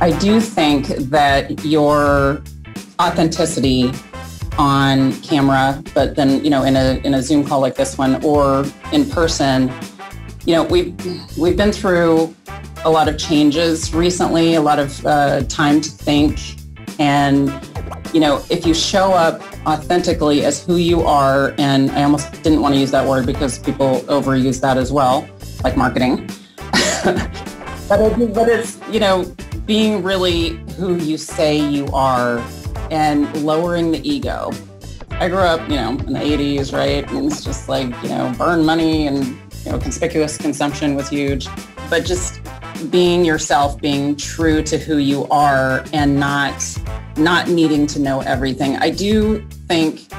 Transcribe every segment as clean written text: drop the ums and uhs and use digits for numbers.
I do think that your authenticity on camera, but then, in a Zoom call like this one or in person, we've been through a lot of changes recently, a lot of time to think. And, if you show up authentically as who you are, and I almost didn't want to use that word because people overuse that as well, like marketing. but it's, being really who you say you are and lowering the ego. I grew up, in the 80s, right? And it's just like, burn money and, conspicuous consumption was huge. But just being yourself, being true to who you are and not needing to know everything. I do think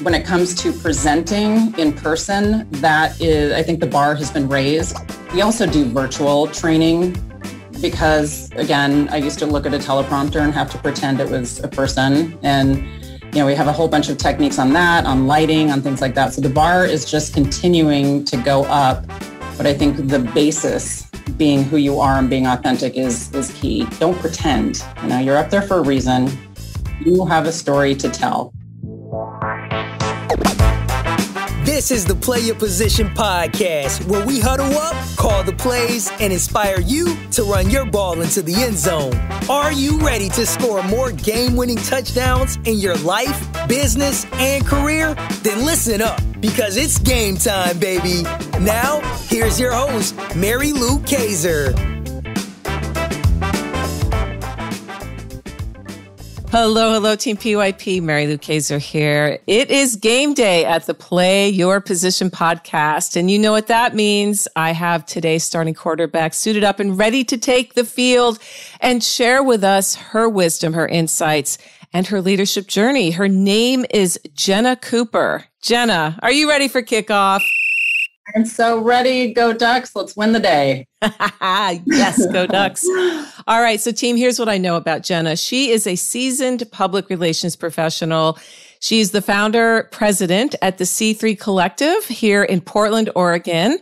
when it comes to presenting in person, I think the bar has been raised. We also do virtual training because, again, I used to look at a teleprompter and have to pretend it was a person. And, we have a whole bunch of techniques on that, on lighting, on things like that. So the bar is just continuing to go up. But I think the basis being who you are and being authentic is key. Don't pretend. You're up there for a reason. You have a story to tell. This is the Play Your Position podcast, where we huddle up, call the plays, and inspire you to run your ball into the end zone. Are you ready to score more game-winning touchdowns in your life, business, and career? Then listen up, because it's game time, baby. Now, here's your host, Mary Lou Kaiser. Hello, Team PYP. Mary Lou Kaiser here. It is game day at the Play Your Position podcast. And you know what that means. I have today's starting quarterback suited up and ready to take the field and share with us her wisdom, her insights, and her leadership journey. Her name is Jenna Cooper. Jenna, are you ready for kickoff? I'm so ready. Go Ducks. Let's win the day. Yes, go Ducks. All right. So team, here's what I know about Jenna. She is a seasoned public relations professional. She's the founder, president at the C3 Collective here in Portland, Oregon.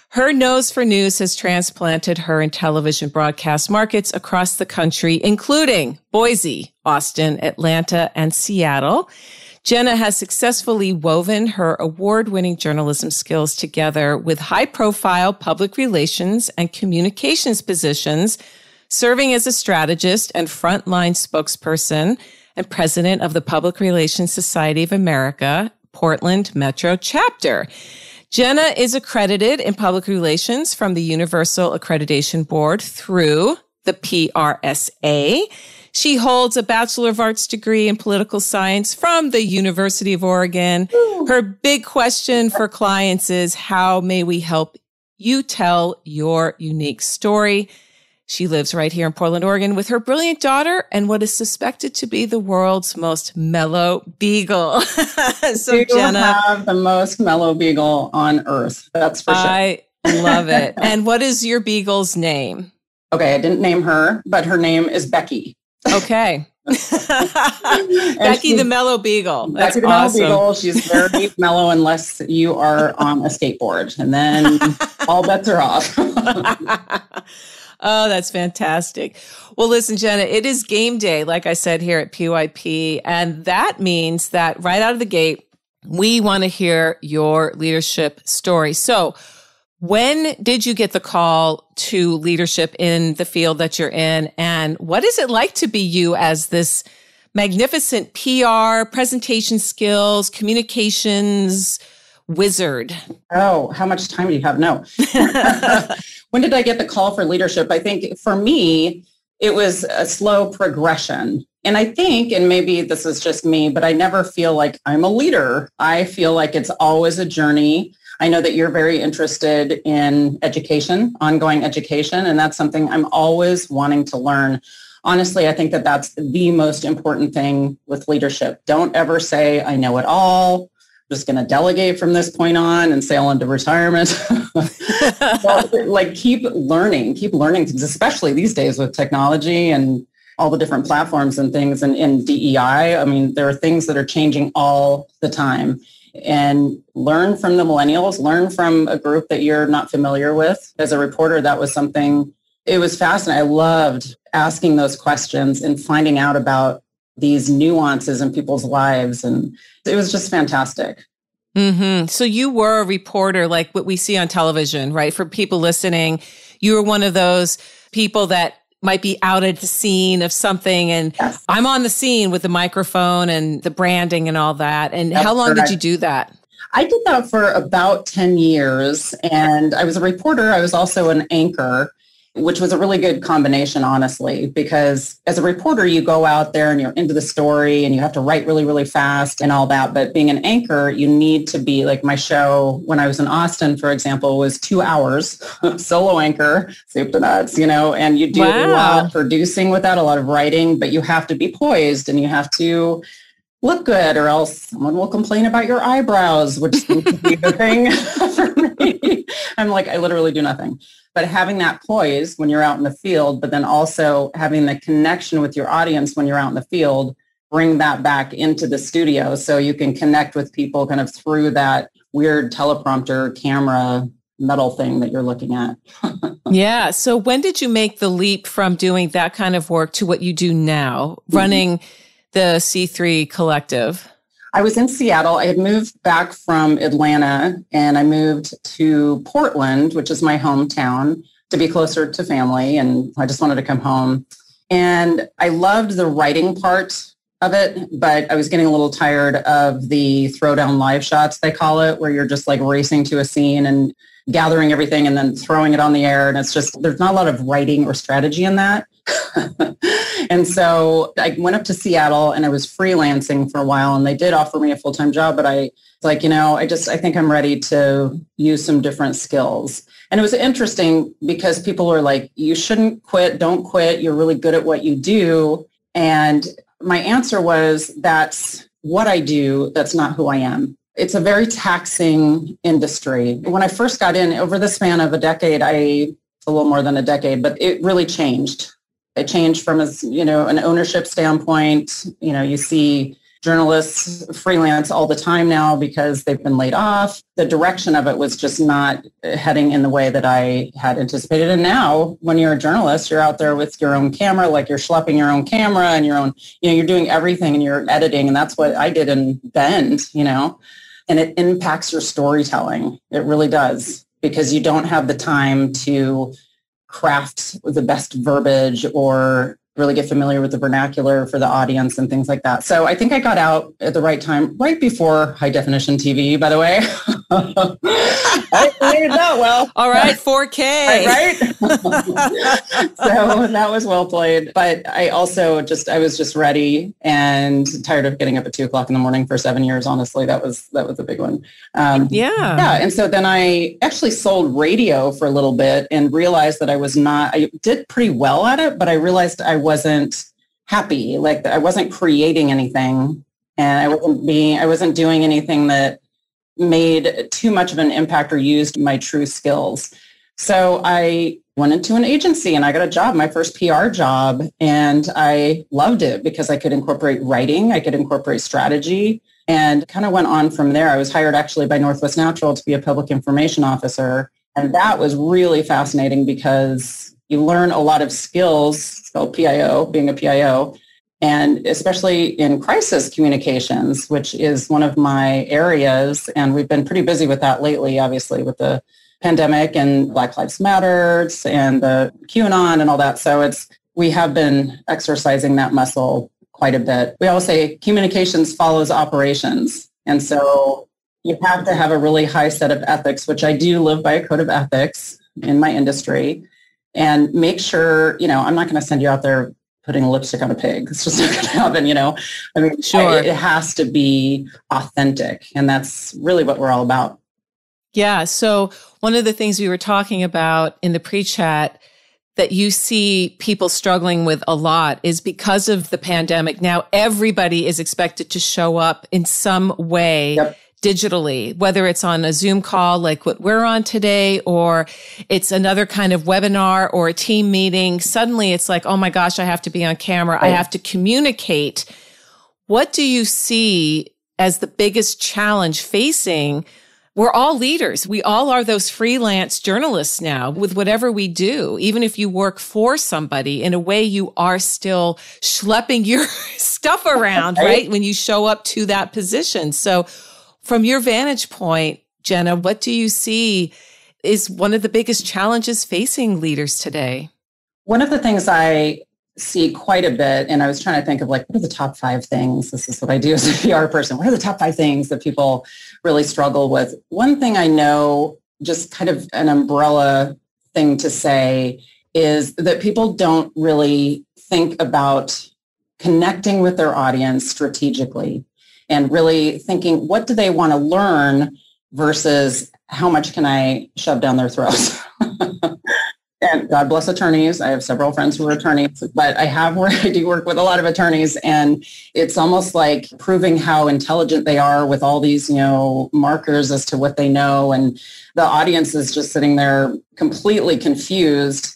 Her nose for news has transplanted her in television broadcast markets across the country, including Boise, Austin, Atlanta, and Seattle. Jenna has successfully woven her award-winning journalism skills together with high-profile public relations and communications positions, serving as a strategist and frontline spokesperson and president of the Public Relations Society of America, Portland Metro Chapter. Jenna is accredited in public relations from the Universal Accreditation Board through the PRSA. She holds a Bachelor of Arts degree in political science from the University of Oregon. Ooh. Her big question for clients is, how may we help you tell your unique story? She lives right here in Portland, Oregon with her brilliant daughter and what is suspected to be the world's most mellow beagle. So you Jenna, have the most mellow beagle on earth. That's for sure. I love it. And what is your beagle's name? Okay, I didn't name her, but her name is Becky. Okay. Becky the Mellow Beagle. That's Becky the awesome. Mellow Beagle. She's very mellow unless you are on a skateboard. And then all bets are off. Oh, that's fantastic. Well, listen, Jenna, it is game day, like I said, here at PYP. And that means that right out of the gate, we want to hear your leadership story. So when did you get the call to leadership in the field that you're in? And what is it like to be you as this magnificent PR, presentation skills, communications wizard? Oh, how much time do you have? No. When did I get the call for leadership? I think for me, it was a slow progression. And I think, and maybe this is just me, but I never feel like I'm a leader. I feel like it's always a journey. I know that you're very interested in education, ongoing education, and that's something I'm always wanting to learn. Honestly, I think that that's the most important thing with leadership. Don't ever say, I know it all. I'm just going to delegate from this point on and sail into retirement. Keep learning, especially these days with technology and all the different platforms and things and DEI. I mean, there are things that are changing all the time. And learn from the millennials, learn from a group that you're not familiar with. As a reporter, that was something It was fascinating. I loved asking those questions and finding out about these nuances in people's lives. And it was just fantastic. Mm-hmm. So you were a reporter like what we see on television, right? For people listening, you were one of those people that might be out at the scene of something and Yes. I'm on the scene with the microphone and the branding and all that. And That's how long correct. did you do that? I did that for about 10 years. And I was a reporter. I was also an anchor, which was a really good combination, honestly, because as a reporter, you go out there and you're into the story and you have to write really, really fast and all that. But being an anchor, you need to be like my show when I was in Austin, for example, was 2 hours, solo anchor, soup to nuts, and you do a lot of producing with that, a lot of writing, but you have to be poised and you have to look good or else someone will complain about your eyebrows, which seems to be the thing for me. I'm like, I literally do nothing. But having that poise when you're out in the field, but then also having the connection with your audience when you're out in the field, bring that back into the studio so you can connect with people kind of through that weird teleprompter camera metal thing that you're looking at. Yeah. So when did you make the leap from doing that kind of work to what you do now, running the C3 Collective? I was in Seattle. I had moved back from Atlanta and I moved to Portland, which is my hometown, to be closer to family. And I just wanted to come home. And I loved the writing part of it, but I was getting a little tired of the throwdown live shots, they call it, where you're just like racing to a scene and gathering everything and then throwing it on the air. And it's just, there's not a lot of writing or strategy in that. And so I went up to Seattle and I was freelancing for a while and they did offer me a full-time job, but I was like, I think I'm ready to use some different skills. And it was interesting because people were like, you shouldn't quit, don't quit. You're really good at what you do. And my answer was, that's what I do. That's not who I am. It's a very taxing industry. When I first got in, over the span of a decade, a little more than a decade, but it really changed. It changed from, an ownership standpoint. You see journalists freelance all the time now because they've been laid off. The direction of it was just not heading in the way that I had anticipated. And now when you're a journalist, you're out there with your own camera, like you're schlepping your own camera and your own, you're doing everything and you're editing. And that's what I did in Bend, and it impacts your storytelling. It really does, because you don't have the time to craft the best verbiage or really get familiar with the vernacular for the audience and things like that. So I think I got out at the right time, right before high definition TV, by the way. I played that well. All right, 4K. Right? So that was well played. But I also I was just ready and tired of getting up at 2:00 in the morning for 7 years. Honestly, that was a big one. Yeah. And so then I actually sold radio for a little bit and realized that I did pretty well at it, but I realized I wasn't happy. Like I wasn't creating anything and I wasn't doing anything that made too much of an impact or used my true skills. So I went into an agency and I got a job, my first PR job, and I loved it because I could incorporate writing, I could incorporate strategy, and kind of went on from there. I was hired actually by Northwest Natural to be a public information officer. And that was really fascinating because you learn a lot of skills, it's called PIO, being a PIO, and especially in crisis communications, which is one of my areas. And we've been pretty busy with that lately, obviously, with the pandemic and Black Lives Matter and the QAnon and all that. So we have been exercising that muscle quite a bit. We always say communications follows operations. And so you have to have a really high set of ethics, which I do live by a code of ethics in my industry, and make sure, I'm not going to send you out there putting lipstick on a pig. It's just not going to happen, Sure. It has to be authentic. And that's really what we're all about. Yeah. So one of the things we were talking about in the pre-chat that you see people struggling with a lot is because of the pandemic. Now, everybody is expected to show up in some way. Yep. Digitally, whether it's on a Zoom call like what we're on today, or it's another kind of webinar or a team meeting. Suddenly it's like, oh my gosh, I have to be on camera. Right. I have to communicate. What do you see as the biggest challenge facing we're all leaders. We all are those freelance journalists now with whatever we do. Even if you work for somebody, in a way, you are still schlepping your stuff around, right? When you show up to that position. So from your vantage point, Jenna, what do you see is one of the biggest challenges facing leaders today? One of the things I see quite a bit, and I was trying to think of like, what are the top 5 things? This is what I do as a PR person. What are the top 5 things that people really struggle with? One thing I know, just kind of an umbrella thing to say, is that people don't really think about connecting with their audience strategically and really thinking, what do they want to learn versus how much can I shove down their throats? And God bless attorneys. I have several friends who are attorneys, but I do work with a lot of attorneys, and it's almost like proving how intelligent they are with all these, markers as to what they know. And the audience is just sitting there completely confused,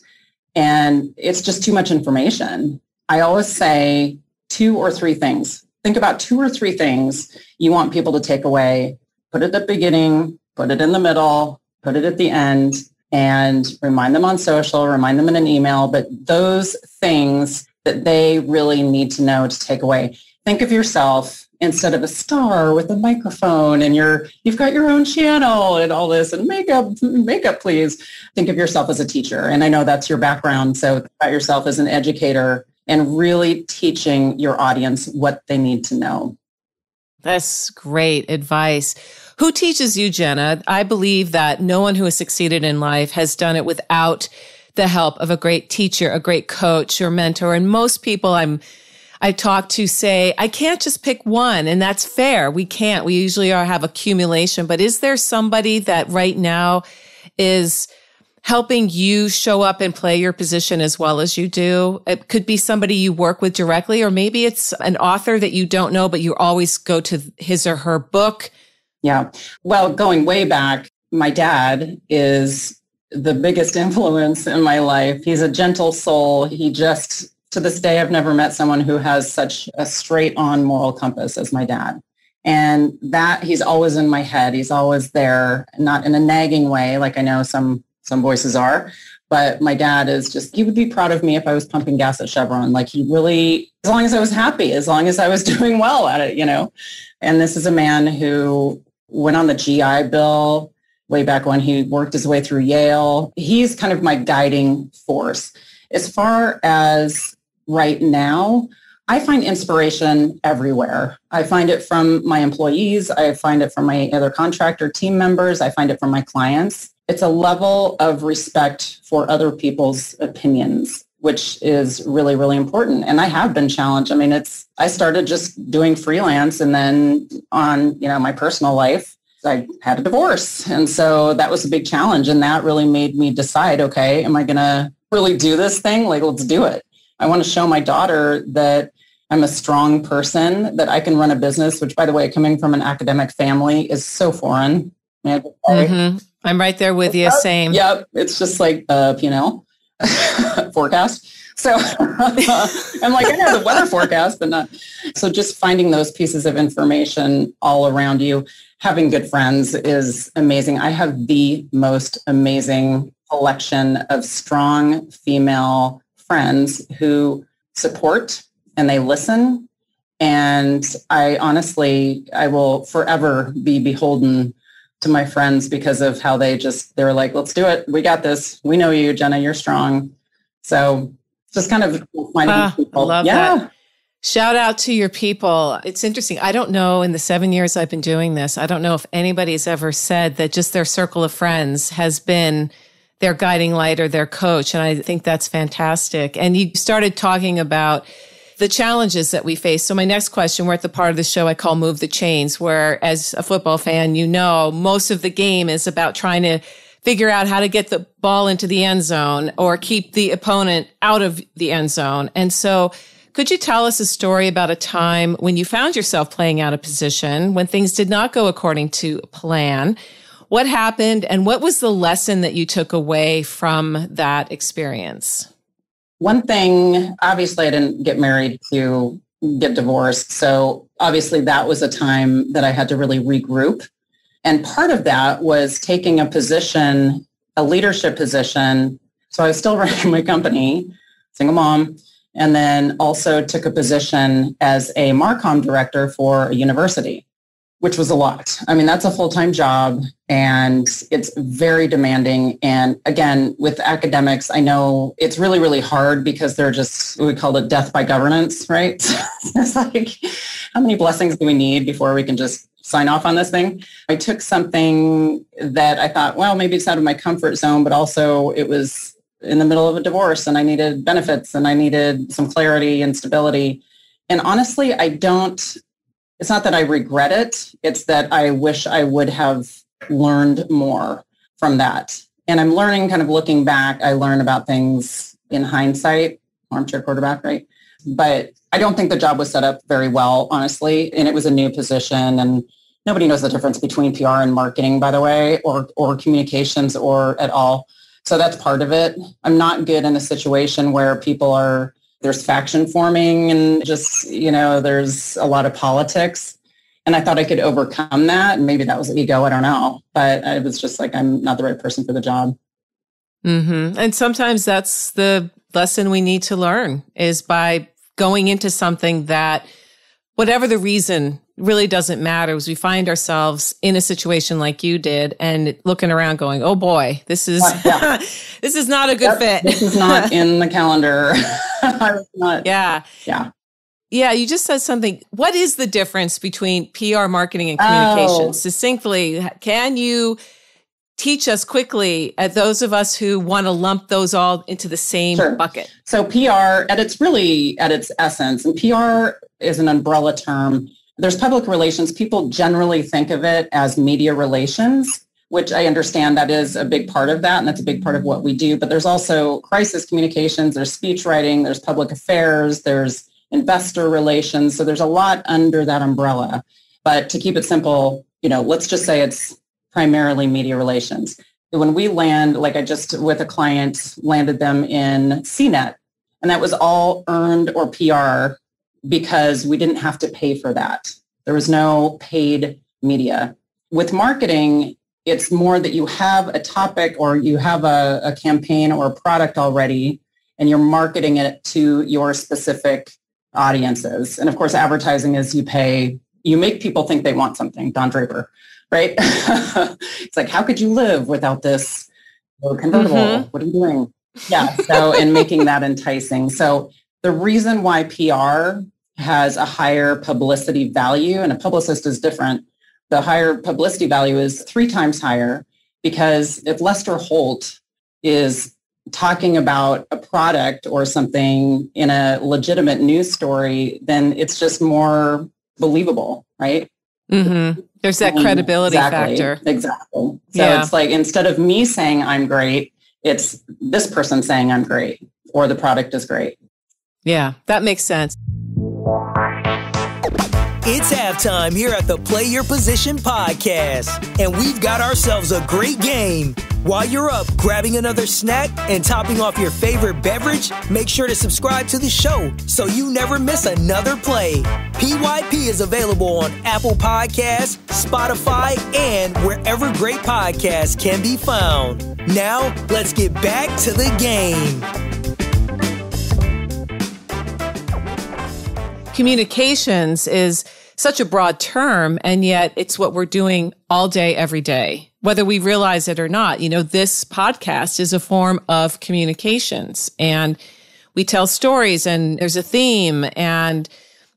and it's just too much information. I always say 2 or 3 things. Think about 2 or 3 things you want people to take away. Put it at the beginning, put it in the middle, put it at the end, and remind them on social, remind them in an email, but those things that they really need to know to take away. Think of yourself instead of a star with a microphone and you've got your own channel and all this and makeup, please. Think of yourself as a teacher. And I know that's your background. So think about yourself as an educator and really teaching your audience what they need to know. That's great advice. Who teaches you, Jenna? I believe that no one who has succeeded in life has done it without the help of a great teacher, a great coach or mentor. And most people I talk to say, I can't just pick one, and that's fair. We can't. We usually have accumulation. But is there somebody that right now is helping you show up and play your position as well as you do? It could be somebody you work with directly, or maybe it's an author that you don't know, but you always go to his or her book. Yeah. Well, going way back, my dad is the biggest influence in my life. He's a gentle soul. To this day, I've never met someone who has such a straight on moral compass as my dad. And that he's always in my head. He's always there, not in a nagging way, like I know some voices are, but my dad he would be proud of me if I was pumping gas at Chevron. Like he really, as long as I was happy, as long as I was doing well at it, And this is a man who went on the GI Bill way back when. He worked his way through Yale. He's kind of my guiding force. As far as right now, I find inspiration everywhere. I find it from my employees. I find it from my other contractor team members. I find it from my clients. It's a level of respect for other people's opinions, which is really, really important. And I have been challenged. I mean, I started just doing freelance, and then on, my personal life, I had a divorce. And so that was a big challenge. And that really made me decide, okay, am I going to really do this thing? Like, let's do it. I want to show my daughter that I'm a strong person, that I can run a business, which, by the way, coming from an academic family is so foreign. Mm-hmm. I'm right there with you. Same. Yep. It's just like P&L forecast. So I'm like, I know the weather forecast, but not. So just finding those pieces of information all around you, having good friends is amazing. I have the most amazing collection of strong female friends who support and they listen. And I will forever be beholden to my friends because of how they're like, let's do it. We got this. We know you, Jenna, you're strong. So just kind of finding people. I love that. Shout out to your people. It's interesting. I don't know, in the 7 years I've been doing this, I don't know if anybody's ever said that just their circle of friends has been their guiding light or their coach. And I think that's fantastic. And you started talking about the challenges that we face. So my next question, we're at the part of the show I call Move the Chains, where as a football fan, most of the game is about trying to figure out how to get the ball into the end zone or keep the opponent out of the end zone. And so could you tell us a story about a time when you found yourself playing out of position, when things did not go according to plan? What happened and what was the lesson that you took away from that experience? One thing, obviously I didn't get married to get divorced. So obviously that was a time that I had to really regroup And part of that was taking a position, a leadership position. So I was still running my company, single mom, and then also took a position as a Marcom director for a university, which was a lot. I mean, that's a full-time job and it's very demanding. And again, with academics, I know it's really, really hard because they're just, we call it death by governance, right? It's like, how many blessings do we need before we can just sign off on this thing? I took something that I thought, well, maybe it's out of my comfort zone, but also it was in the middle of a divorce and I needed benefits and I needed some clarity and stability. And honestly, it's not that I regret it. It's that I wish I would have learned more from that. And I'm learning, kind of looking back, I learn about things in hindsight, armchair quarterback, right? But I don't think the job was set up very well, honestly. And it was a new position and nobody knows the difference between PR and marketing, by the way, or communications or at all. So that's part of it. I'm not good in a situation where there's faction forming and just, there's a lot of politics. And I thought I could overcome that. And maybe that was ego. I don't know. But I was just like, I'm not the right person for the job. Mm-hmm. And sometimes that's the lesson we need to learn is by going into something that, whatever the reason, really doesn't matter, as we find ourselves in a situation like you did and looking around going, oh boy, this is this is not a good fit. This is not in the calendar. I was not. Yeah. Yeah, you just said something. What is the difference between PR, marketing, and communications? Succinctly, can you teach us quickly at those of us who want to lump those all into the same bucket? So PR, at its essence, and PR is an umbrella term. There's public relations. People generally think of it as media relations, which I understand that is a big part of that, and that's a big part of what we do. But there's also crisis communications, there's speech writing, there's public affairs, there's investor relations. So there's a lot under that umbrella. But to keep it simple, let's just say it's primarily media relations. When we land, like I just with a client landed them in CNET, and that was all earned or PR because we didn't have to pay for that. There was no paid media. With marketing, it's more that you have a topic or you have a campaign or a product already, and you're marketing it to your specific audiences. And of course, advertising is you make people think they want something, Don Draper, right? It's like, how could you live without this convertible? Mm-hmm. What are you doing? Yeah. So, and making that enticing. So the reason why PR has a higher publicity value, and a publicist is different, the higher publicity value is 3 times higher, because if Lester Holt is talking about a product or something in a legitimate news story, then it's just more believable, right? Mm-hmm. There's that credibility factor. Exactly. So it's like, instead of me saying I'm great, it's this person saying I'm great or the product is great. Yeah, that makes sense. It's halftime here at the Play Your Position podcast, and we've got ourselves a great game. While you're up grabbing another snack and topping off your favorite beverage, make sure to subscribe to the show so you never miss another play. PYP is available on Apple Podcasts, Spotify, and wherever great podcasts can be found. Now, let's get back to the game. Communications is such a broad term, and yet it's what we're doing all day, every day, whether we realize it or not. This podcast is a form of communications, and we tell stories, and there's a theme, and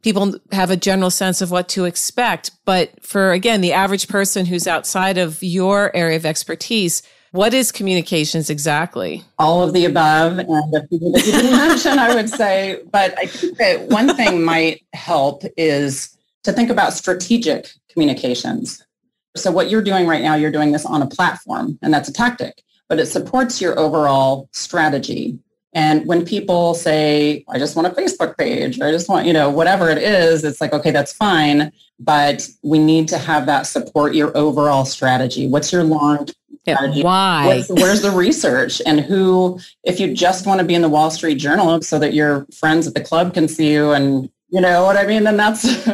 people have a general sense of what to expect. But for, again, the average person who's outside of your area of expertise, what is communications exactly? All of the above, and the people that you didn't mention, I would say. But I think that one thing might help is to think about strategic communications. So what you're doing right now, you're doing this on a platform, and that's a tactic, but it supports your overall strategy. And when people say, I just want a Facebook page, or I just want, whatever it is, it's like, okay, that's fine, but we need to have that support your overall strategy. What's your long strategy? Why? Where's the research? And who, if you just want to be in the Wall Street Journal so that your friends at the club can see you and, You know what I mean? Then that's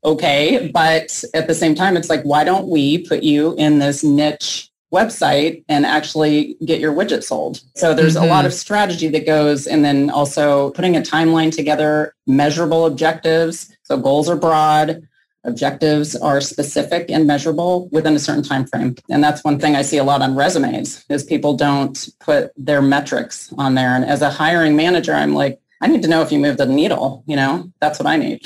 okay. But at the same time, it's like, why don't we put you in this niche website and actually get your widget sold? So there's a lot of strategy that goes, and then also putting a timeline together, measurable objectives. So goals are broad. Objectives are specific and measurable within a certain time frame. And that's one thing I see a lot on resumes is people don't put their metrics on there. And as a hiring manager, I'm like, I need to know if you moved the needle, that's what I need.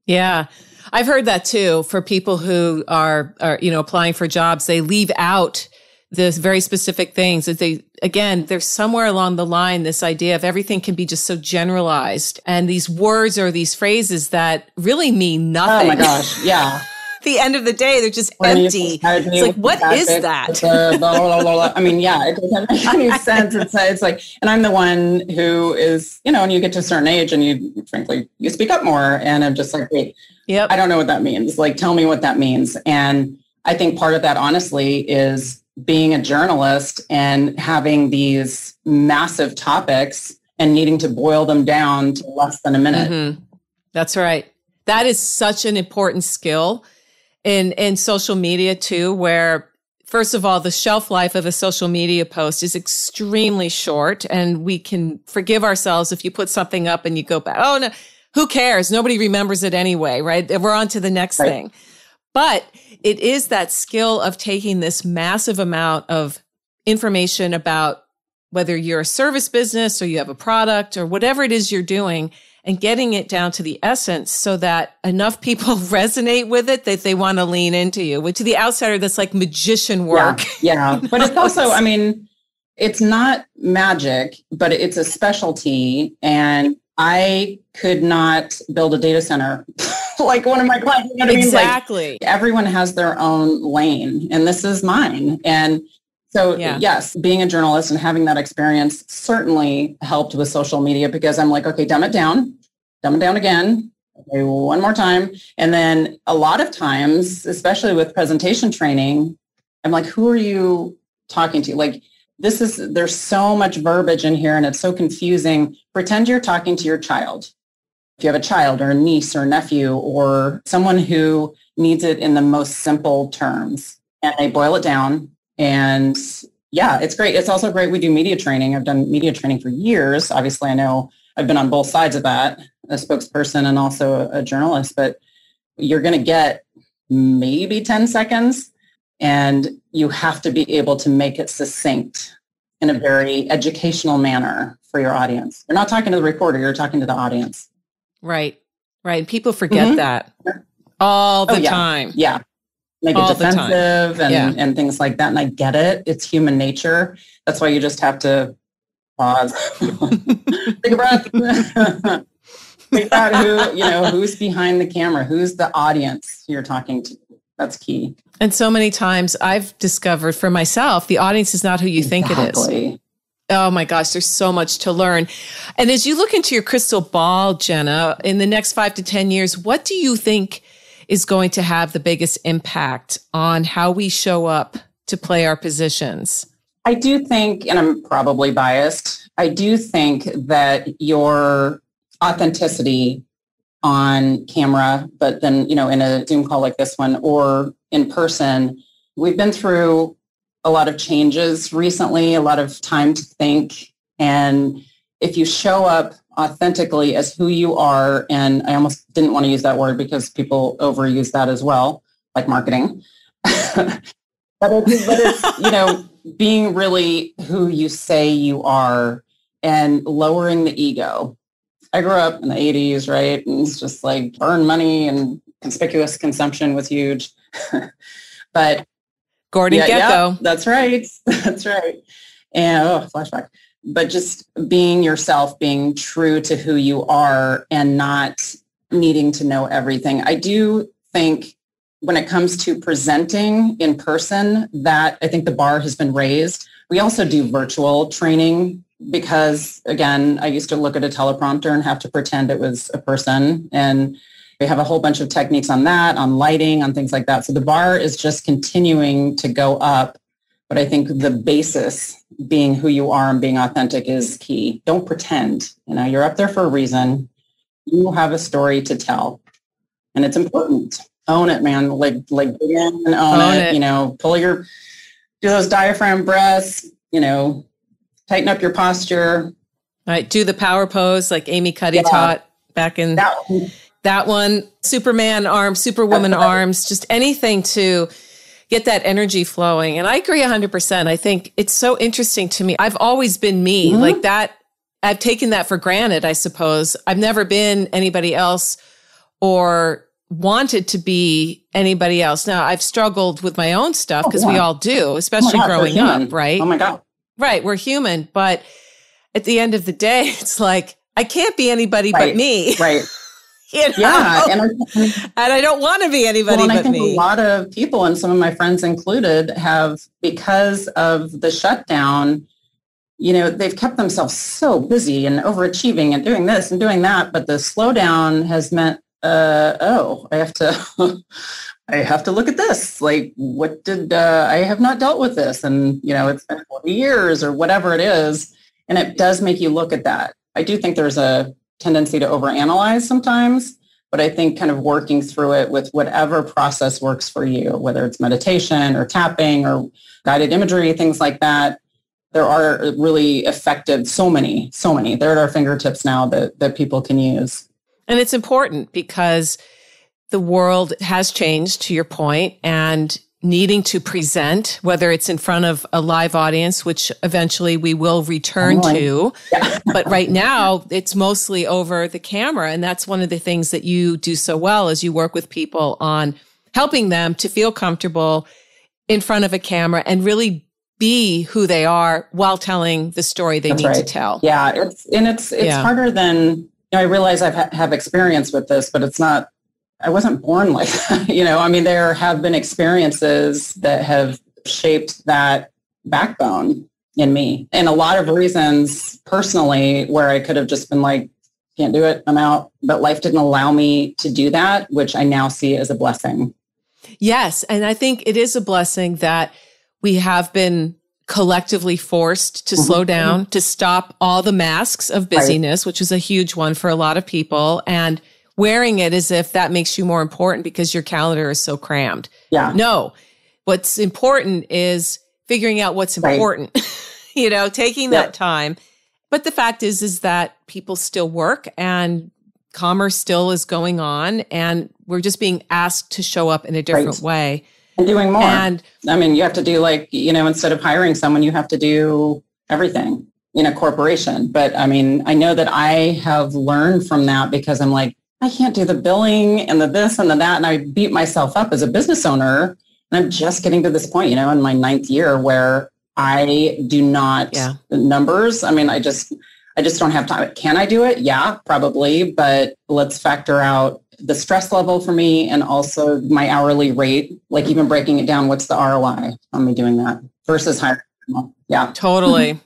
Yeah. I've heard that too for people who are applying for jobs. They leave out the very specific things that there's somewhere along the line, this idea of everything can be just so generalized. And these words or these phrases that really mean nothing. Oh my gosh. Yeah. At the end of the day, they're just empty. It's like, what is that? Blah, blah, blah, blah. I mean, yeah, it doesn't make any sense. It's like, and I'm the one who is, and you get to a certain age and you speak up more. And I'm just like, wait, I don't know what that means. Like, tell me what that means. And I think part of that, honestly, is being a journalist and having these massive topics and needing to boil them down to less than a minute. Mm-hmm. That's right. That is such an important skill in social media too, where first of all, the shelf life of a social media post is extremely short, and we can forgive ourselves if you put something up and you go back, oh no, who cares? Nobody remembers it anyway, right? We're on to the next thing. But it is that skill of taking this massive amount of information about whether you're a service business or you have a product or whatever it is you're doing, and getting it down to the essence so that enough people resonate with it that they want to lean into you, which to the outsider, that's like magician work. Yeah. But it's also, it's not magic, but it's a specialty. And I could not build a data center like one of my clients. You know what exactly. I mean? Like, everyone has their own lane, and this is mine. And so, yes, being a journalist and having that experience certainly helped with social media, because I'm like, okay, dumb it down again. Okay, one more time. And then a lot of times, especially with presentation training, I'm like, who are you talking to? Like, there's so much verbiage in here and it's so confusing. Pretend you're talking to your child. If you have a child or a niece or nephew or someone who needs it in the most simple terms, and they boil it down. And yeah, it's great. It's also great. We do media training. I've done media training for years. Obviously, I know I've been on both sides of that, a spokesperson and also a journalist, but you're going to get maybe 10 seconds. And you have to be able to make it succinct in a very educational manner for your audience. You're not talking to the reporter, you're talking to the audience. Right. People forget that all the time. Yeah. Make it defensive and things like that. And I get it. It's human nature. That's why you just have to pause, take a breath. Figure out who's behind the camera, who's the audience you're talking to. That's key. And so many times I've discovered for myself, the audience is not who you think it is. Oh my gosh, there's so much to learn. And as you look into your crystal ball, Jenna, in the next 5 to 10 years, what do you think is going to have the biggest impact on how we show up to play our positions? I do think, and I'm probably biased, I do think that your authenticity on camera, but then, in a Zoom call like this one or in person, we've been through a lot of changes recently, a lot of time to think. And if you show up authentically as who you are, and I almost didn't want to use that word because people overuse that as well, like marketing. but it's being really who you say you are and lowering the ego. I grew up in the 80s, right? And it's just like burn money and conspicuous consumption was huge. But Gordon Gekko. Yeah, that's right. That's right. And flashback. But just being yourself, being true to who you are and not needing to know everything. I do think when it comes to presenting in person, that I think the bar has been raised. We also do virtual training because, again, I used to look at a teleprompter and have to pretend it was a person. And we have a whole bunch of techniques on that, on lighting, on things like that. So the bar is just continuing to go up. But I think the basis, being who you are and being authentic, is key. Don't pretend. You're up there for a reason. You have a story to tell, and it's important. Own it, man. Like dig in and own it. Do those diaphragm breaths, tighten up your posture. All right. Do the power pose like Amy Cuddy taught back in that one. Superman arms, Superwoman arms, just anything to get that energy flowing. And I agree 100%. I think it's so interesting to me. I've always been me like that. I've taken that for granted, I suppose. I've never been anybody else or wanted to be anybody else. Now, I've struggled with my own stuff because we all do, especially growing up, right? Oh my God. Right. We're human. But at the end of the day, it's like, I can't be anybody but me. Right. Yeah. And I don't want to be anybody but me. I think a lot of people, and some of my friends included, have, because of the shutdown, they've kept themselves so busy and overachieving and doing this and doing that. But the slowdown has meant, I have to look at this. Like, what did, I have not dealt with this. And, it's been 40 years or whatever it is. And it does make you look at that. I do think there's a tendency to overanalyze sometimes, but I think kind of working through it with whatever process works for you, whether it's meditation or tapping or guided imagery, things like that. There are really effective, so many, they're at our fingertips now that people can use. And it's important because the world has changed, to your point, and needing to present, whether it's in front of a live audience, which eventually we will return to. Yeah. But right now, it's mostly over the camera. And that's one of the things that you do so well, is you work with people on helping them to feel comfortable in front of a camera and really be who they are while telling the story they need to tell. Yeah, it's harder than, I realize I have experience with this, but it's not, I wasn't born like that. There have been experiences that have shaped that backbone in me. And a lot of reasons personally where I could have just been like, can't do it, I'm out. But life didn't allow me to do that, which I now see as a blessing. Yes. And I think it is a blessing that we have been collectively forced to slow down, to stop all the masks of busyness, which is a huge one for a lot of people, and wearing it as if that makes you more important because your calendar is so crammed. Yeah. No, what's important is figuring out what's important, taking that time. But the fact is that people still work and commerce still is going on, and we're just being asked to show up in a different way. And doing more. And you have to do instead of hiring someone, you have to do everything in a corporation. But I know that I have learned from that because I'm like, I can't do the billing and the this and the that. And I beat myself up as a business owner. And I'm just getting to this point, in my 9th year where I do not numbers. I just don't have time. Can I do it? Yeah, probably. But let's factor out the stress level for me and also my hourly rate, like even breaking it down. What's the ROI on me doing that versus hiring? Yeah, totally.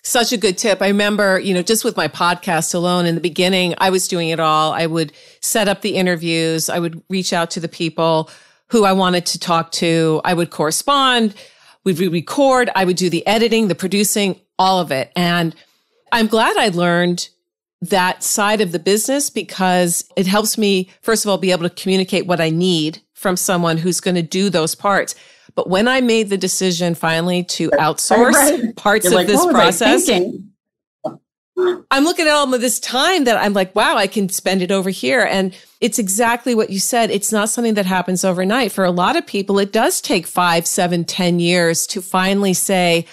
Such a good tip. I remember, just with my podcast alone in the beginning, I was doing it all. I would set up the interviews. I would reach out to the people who I wanted to talk to. I would correspond. We'd record. I would do the editing, the producing, all of it. And I'm glad I learned that side of the business because it helps me, first of all, be able to communicate what I need from someone who's going to do those parts. But when I made the decision finally to outsource parts of this process, I'm looking at all of this time that I'm like, wow, I can spend it over here. And it's exactly what you said. It's not something that happens overnight. For a lot of people, it does take 5, 7, 10 years to finally say,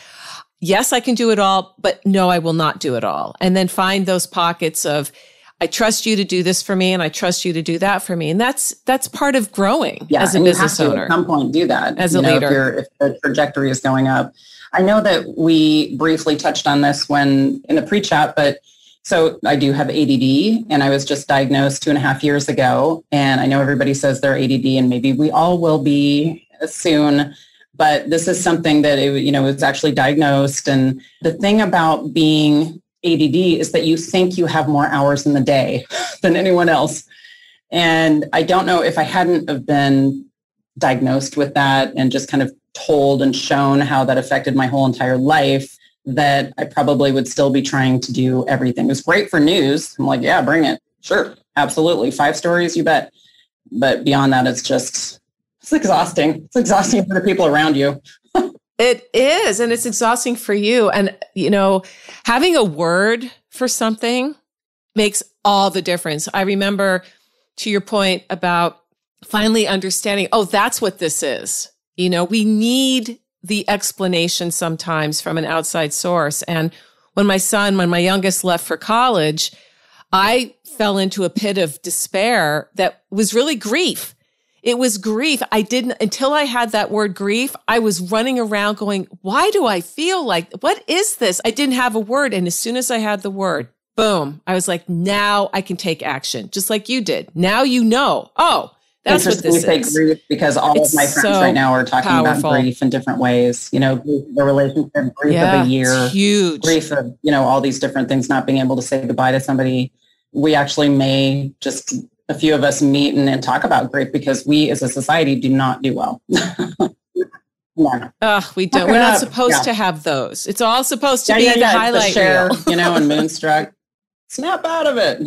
yes, I can do it all, but no, I will not do it all. And then find those pockets of, I trust you to do this for me and I trust you to do that for me. And that's part of growing as a business owner. At some point do that as a leader. If the trajectory is going up. I know that we briefly touched on this in the pre-chat, but so I do have ADD and I was just diagnosed 2.5 years ago. And I know everybody says they're ADD and maybe we all will be soon. But this is something that was actually diagnosed. And the thing about being ADD is that you think you have more hours in the day than anyone else. And I don't know if I hadn't have been diagnosed with that and just kind of told and shown how that affected my whole entire life, that I probably would still be trying to do everything. It was great for news. I'm like, yeah, bring it. Sure. Absolutely. 5 stories, you bet. But beyond that, it's exhausting. It's exhausting for the people around you. It is. And it's exhausting for you. And, having a word for something makes all the difference. I remember, to your point about finally understanding, that's what this is. We need the explanation sometimes from an outside source. And when my youngest left for college, I fell into a pit of despair that was really grief. It was grief. Until I had that word grief, I was running around going, why do I feel like, what is this? I didn't have a word. And as soon as I had the word, boom, I was like, now I can take action, just like you did. Now that's what this is. Grief, because all of my friends right now are talking about grief in different ways. The relationship, grief of a year, huge. Grief of, all these different things, not being able to say goodbye to somebody. We actually may just a few of us meet and talk about grief because we as a society do not do well. We don't. We're not supposed to have those. It's all supposed to be the highlight reel. And Moonstruck. Snap out of it.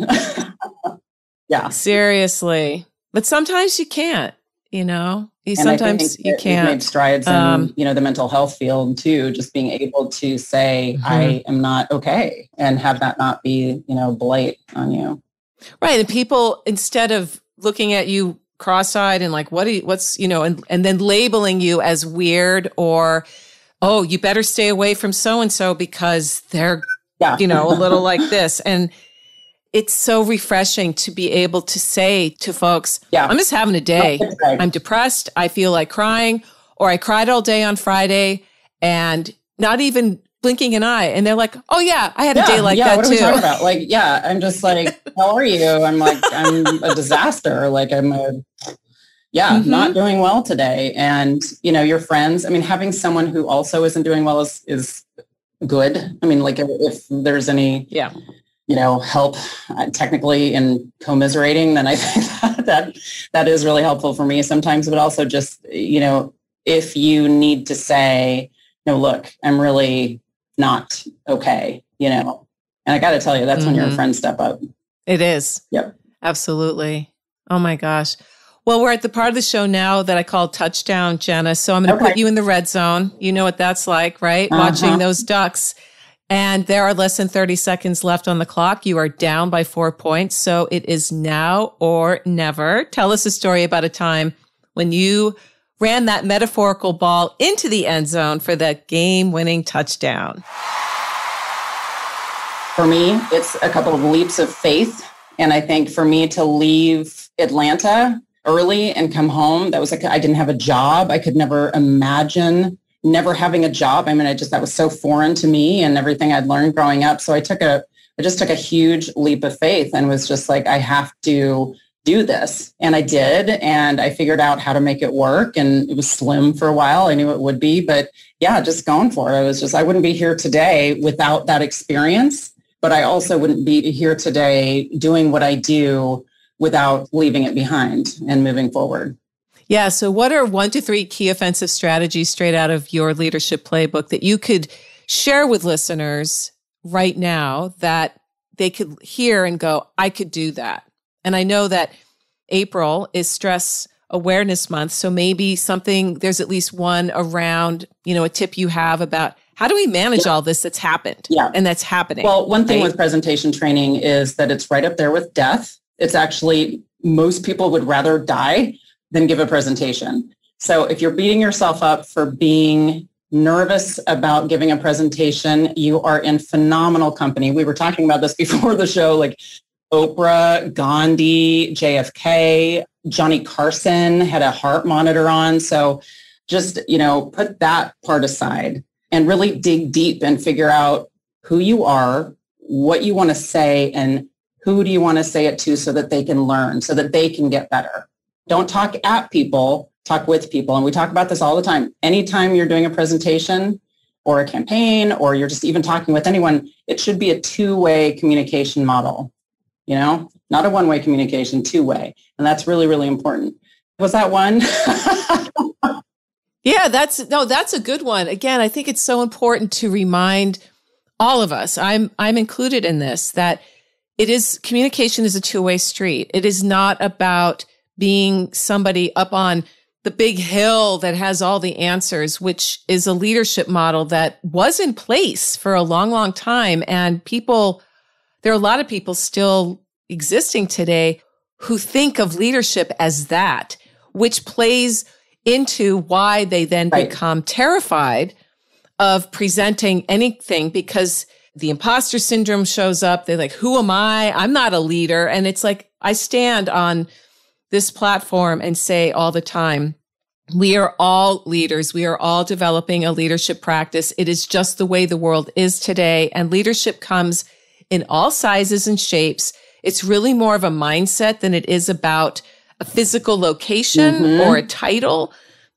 Yeah. Seriously. But sometimes you can't, sometimes you can't. We've made strides in, the mental health field too, just being able to say, I am not okay, and have that not be, blight on you. Right. And people, instead of looking at you cross-eyed and like, and then labeling you as weird or, you better stay away from so-and-so because they're, a little like this. And it's so refreshing to be able to say to folks, I'm just having a day. I'm depressed. I feel like crying, or I cried all day on Friday and not even blinking an eye. And they're like, I had a day like that what too. What are we talking about? Like, I'm just like, how are you? I'm like, I'm a disaster. Like not doing well today. And, your friends, having someone who also isn't doing well is good. Like if there's any, help technically in commiserating, then I think that is really helpful for me sometimes, but also just, if you need to say, no, look, I'm really not okay, and I got to tell you, that's when your friends step up. It is. Yep. Absolutely. Oh my gosh. Well, we're at the part of the show now that I call touchdown, Jenna. So I'm going to put you in the red zone. You know what that's like, right? Watching those Ducks. And there are less than 30 seconds left on the clock. You are down by 4 points. So it is now or never. Tell us a story about a time when you ran that metaphorical ball into the end zone for that game-winning touchdown. For me, it's a couple of leaps of faith. And I think for me to leave Atlanta early and come home, that was like, I didn't have a job. I could never imagine never having a job. That was so foreign to me and everything I'd learned growing up. So I just took a huge leap of faith and was just like, I have to do this. And I did. And I figured out how to make it work. And it was slim for a while. I knew it would be, but just going for it. I wouldn't be here today without that experience, but I also wouldn't be here today doing what I do without leaving it behind and moving forward. Yeah. So what are 1 to 3 key offensive strategies straight out of your leadership playbook that you could share with listeners right now that they could hear and go, I could do that? And I know that April is Stress Awareness Month. So maybe there's at least one around, a tip you have about how do we manage all this that's happened and that's happening? Well, one thing with presentation training is that it's right up there with death. It's actually, most people would rather die than give a presentation. So if you're beating yourself up for being nervous about giving a presentation, you are in phenomenal company. We were talking about this before the show, like Oprah, Gandhi, JFK, Johnny Carson had a heart monitor on. So just, put that part aside and really dig deep and figure out who you are, what you want to say, and who do you want to say it to so that they can learn, so that they can get better. Don't talk at people, talk with people. And we talk about this all the time. Anytime you're doing a presentation or a campaign, or you're just even talking with anyone, it should be a two-way communication model, not a one-way communication, two-way. And that's really, really important. Was that one? Yeah, that's a good one. Again, I think it's so important to remind all of us, I'm included in this, that communication is a two-way street. It is not about being somebody up on the big hill that has all the answers, which is a leadership model that was in place for a long, long time. And there are a lot of people still existing today who think of leadership as that, which plays into why they then become terrified of presenting anything, because the imposter syndrome shows up. They're like, who am I? I'm not a leader. And it's like, I stand on this platform and say all the time, we are all leaders. We are all developing a leadership practice. It is just the way the world is today. And leadership comes in all sizes and shapes. It's really more of a mindset than it is about a physical location or a title.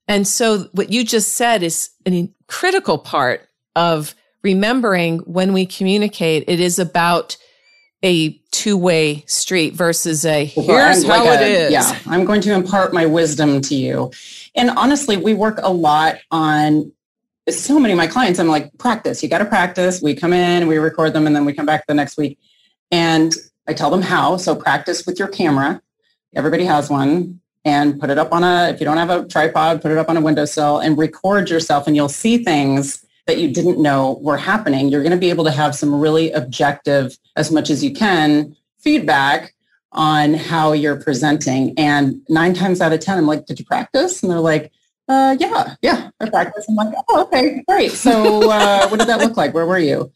And so what you just said is a critical part of remembering when we communicate, it is about a two-way street versus here's how it is. Yeah, I'm going to impart my wisdom to you. And honestly, we work a lot on so many of my clients. I'm like, practice. You got to practice. We come in, we record them, and then we come back the next week. And I tell them how. So practice with your camera. Everybody has one. And put it up if you don't have a tripod, put it up on a windowsill and record yourself, and you'll see things that you didn't know were happening. You're going to be able to have some really objective, as much as you can, feedback on how you're presenting. And 9 times out of 10, I'm like, did you practice? And they're like, yeah, I practiced. I'm like, oh, okay, great. So what did that look like? Where were you?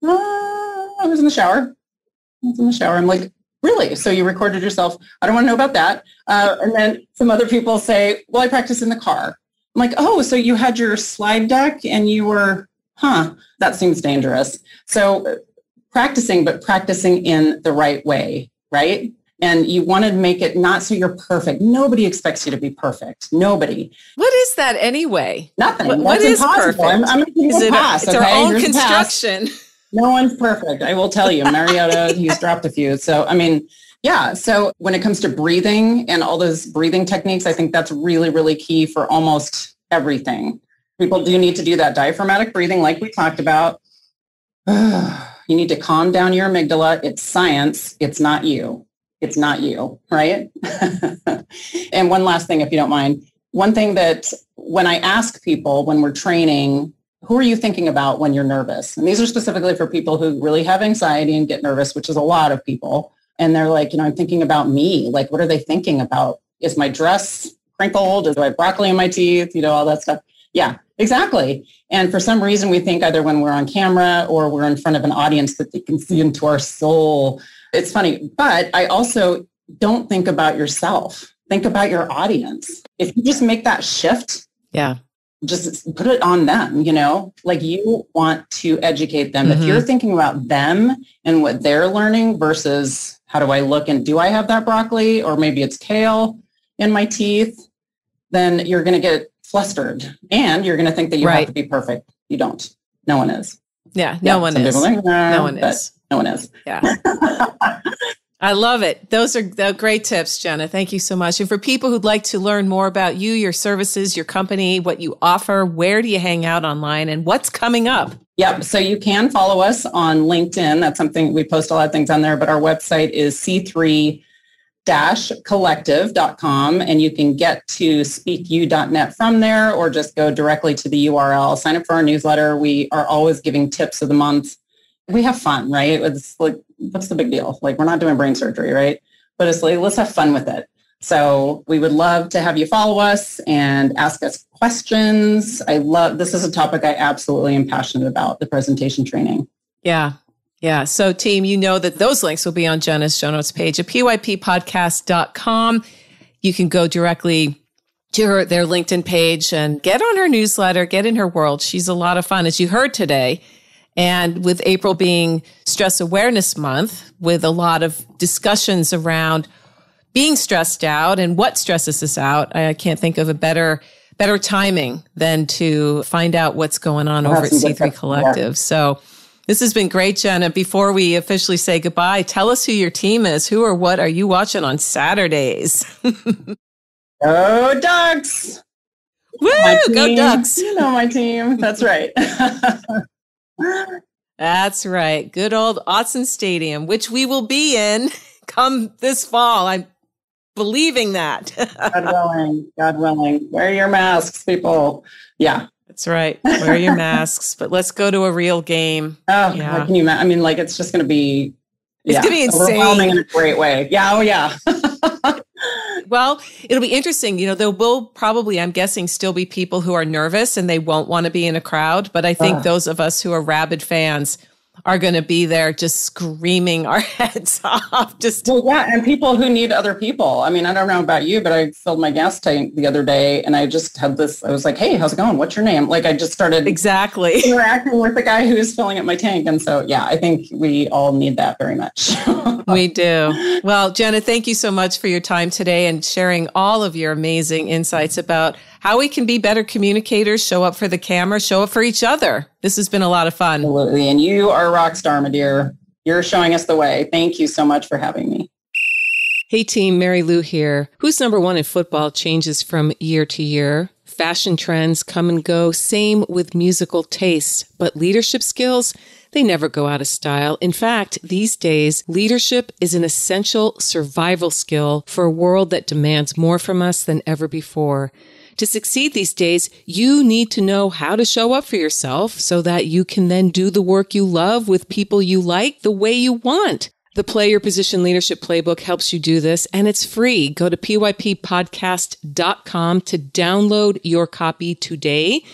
I was in the shower. I'm like, really? So you recorded yourself? I don't want to know about that. And then some other people say, well, I practiced in the car. I'm like, oh, so you had your slide deck and you were, that seems dangerous. So practicing, but practicing in the right way, right? And you want to make it not so you're perfect. Nobody expects you to be perfect. Nobody. What is that anyway? Nothing. What is impossible. perfect? I'm going to pass. It's our own construction. No one's perfect. I will tell you, Mariota, he's dropped a few. So, I mean, yeah. So when it comes to breathing and all those breathing techniques, I think that's really, really key for almost everything. People do need to do that diaphragmatic breathing like we talked about. You need to calm down your amygdala. It's science. It's not you. It's not you, right? And one last thing, if you don't mind. One thing that when I ask people when we're training, who are you thinking about when you're nervous? And these are specifically for people who really have anxiety and get nervous, which is a lot of people. And they're like, I'm thinking about me. Like, what are they thinking about? Is my dress crinkled? Do I have broccoli in my teeth? All that stuff. Yeah, exactly. And for some reason, we think either when we're on camera or we're in front of an audience that they can see into our soul. It's funny. But I also don't think about yourself. Think about your audience. If you just make that shift. Yeah. Just put it on them, like you want to educate them. If you're thinking about them and what they're learning versus how do I look and do I have that broccoli or maybe it's kale in my teeth, then you're going to get flustered and you're going to think that you have to be perfect. You don't. No one is. Yeah, no one is. Think, no one is. No one is. Yeah. I love it. Those are great tips, Jenna. Thank you so much. And for people who'd like to learn more about you, your services, your company, what you offer, where do you hang out online and what's coming up? Yep. So you can follow us on LinkedIn. That's something we post a lot of things on there, but our website is c3-collective.com and you can get to speaku.net from there or just go directly to the URL. Sign up for our newsletter. We are always giving tips of the month. We have fun, right? It's like, what's the big deal? Like, we're not doing brain surgery, right? But it's like, let's have fun with it. So we would love to have you follow us and ask us questions. This is a topic I absolutely am passionate about, the presentation training. Yeah. Yeah. So team, that those links will be on Jenna's show notes page at pyppodcast.com. You can go directly to their LinkedIn page and get on her newsletter, get in her world. She's a lot of fun, as you heard today. And with April being Stress Awareness Month, with a lot of discussions around being stressed out and what stresses us out, I can't think of a better timing than to find out what's going on over at C3 Collective. So this has been great, Jenna. Before we officially say goodbye, tell us who your team is. Who or what are you watching on Saturdays? Go Ducks! Woo! Go Ducks! My team. That's right. That's right. Good old Autzen Stadium, which we will be in come this fall. I'm believing that. God willing. Wear your masks, people. Yeah. That's right. Wear your masks, but let's go to a real game. Oh, yeah. Can you imagine? I mean, like, it's just going to be, it's going to be insane. Overwhelming in a great way. Yeah. Oh, yeah. Well, it'll be interesting. You know, there will probably, I'm guessing, still be people who are nervous and they won't want to be in a crowd. But I think those of us who are rabid fans are going to be there just screaming our heads off. And people who need other people. I mean, I don't know about you, but I filled my gas tank the other day and I just had this, I was like, hey, how's it going? What's your name? Like I just started interacting with the guy who's filling up my tank. And so, yeah, I think we all need that very much. We do. Well, Jenna, thank you so much for your time today and sharing all of your amazing insights about how we can be better communicators, show up for the camera, show up for each other. This has been a lot of fun. Absolutely. And you are a rock star, my dear. You're showing us the way. Thank you so much for having me. Hey team, Mary Lou here. Who's number one in football changes from year to year. Fashion trends come and go, same with musical tastes. But leadership skills, they never go out of style. In fact, these days, leadership is an essential survival skill for a world that demands more from us than ever before. To succeed these days, you need to know how to show up for yourself so that you can then do the work you love with people you like the way you want. The Play Your Position Leadership Playbook helps you do this, and it's free. Go to pyppodcast.com to download your copy today.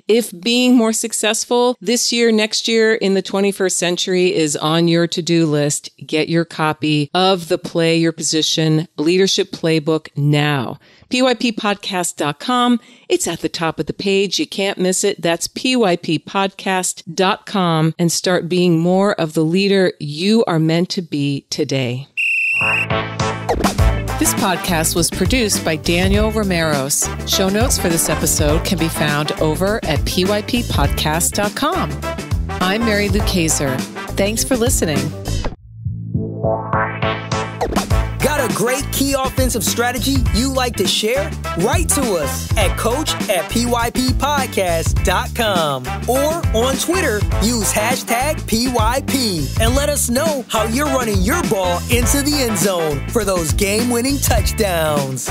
If being more successful this year, next year, in the 21st century is on your to-do list, get your copy of the Play Your Position Leadership Playbook now. pyppodcast.com. It's at the top of the page. You can't miss it. That's pyppodcast.com and start being more of the leader you are meant to be today. This podcast was produced by Daniel Romeros. Show notes for this episode can be found over at pyppodcast.com. I'm Mary Lou Kaiser. Thanks for listening. Got a great key offensive strategy you like to share? Write to us at coach@pyppodcast.com or on Twitter, use hashtag PYP and let us know how you're running your ball into the end zone for those game-winning touchdowns.